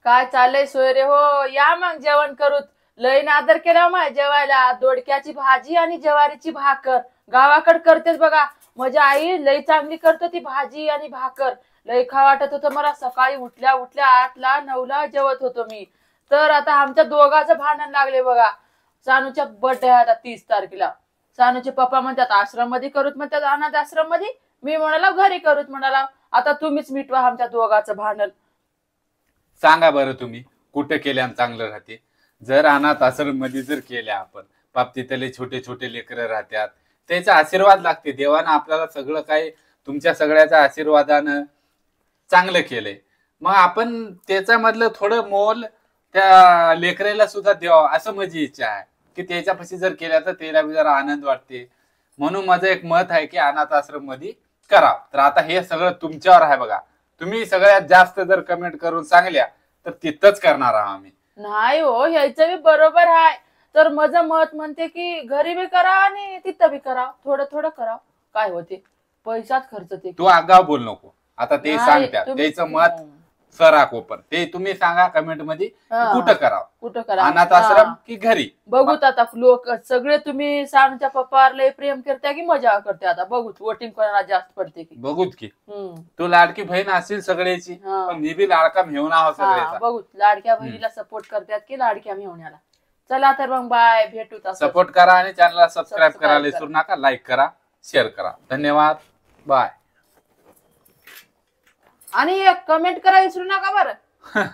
काय चाललंय सोयरे हो? या मग जेवण करूत. लय नादर केला माय जेवायला. दोडक्याची भाजी आणि ज्वारीची भाकर गावाकड करतेच बघा. माझी आई लय चांगली करते ती भाजी आणि भाकर. लय खा वाटत होतं मला. सकाळी उठल्या उठल्या 8ला 9ला जेवत होतो मी. तर आता आमच्या दोघांचं भांडण लागले बघा. सानूच्या बर्थडे आहे आता 30 तारखेला. सानूचे पप्पा म्हणतात आश्रम मध्ये करूत, म्हणतात अनाथ आश्रम मध्ये. मी म्हणाला घरी करूत म्हणाला. आता तुम्हीच मिटवा आमच्या दोघांचं भांडण. सांगा बरं तुम्ही कुठं केल्या चांगलं राहते. जर अनाथ आश्रम मध्ये जर केल्या आपण, बाप तिथले छोटे छोटे लेकरं राहतात, त्याचा आशीर्वाद लागते. देवानं आपल्याला सगळं काही तुमच्या सगळ्याच्या आशीर्वादानं चांगलं केलंय. मग आपण त्याच्यामधलं थोडं मोल त्या लेकराला सुद्धा द्यावं असं माझी इच्छा आहे की त्याच्यापाशी जर केल्या तर त्याला बी जरा आनंद वाटते. म्हणून माझं एक मत आहे की अनाथ आश्रम मध्ये करा. तर आता हे सगळं तुमच्यावर आहे बघा. तुम्ही सगळ्यात जास्त जर कमेंट करून सांगल्या तर तिथंच करणार आहोत आम्ही. नाही हो, ह्याचं बी बरोबर आहे. तर माझं मत म्हणते की घरी बी करा आणि तिथं बी करा. थोडं थोडं करा. काय होते, पैसाच खर्च ते. तू आगाव बोल नको. आता ते नाही, सांगत्या तुम्ही- त्याचं मत सरा कोपर ते तुम्ही सांगा कमेंट मध्ये की हा. कुठं करावं, कुठं करा अनाथ आश्रम हा. की घरी. बघूत आता लोक सगळे. तुम्ही सानूच्या पप्पावर लय प्रेम करते की मजा करते? आता बघूत वोटिंग कोणाला जास्त पडते की. बघूत की हम्म. तू लाडकी बहीण असतील सगळ्याची, हा. पण मी बी लाडका घेऊन आहो हा सगळ्याचा. बघूत लाडक्या बहिणीला सपोर्ट करतात की लाडक्या मेवण्याला. चला तर मग बाय, भेटू तसं. सपोर्ट करा आणि चॅनलला सबस्क्राईब Subscribe करायला करा. विसरू नका. लाईक करा, शेअर करा. धन्यवाद, बाय. आणि एक कमेंट करा विसरू नका बरं.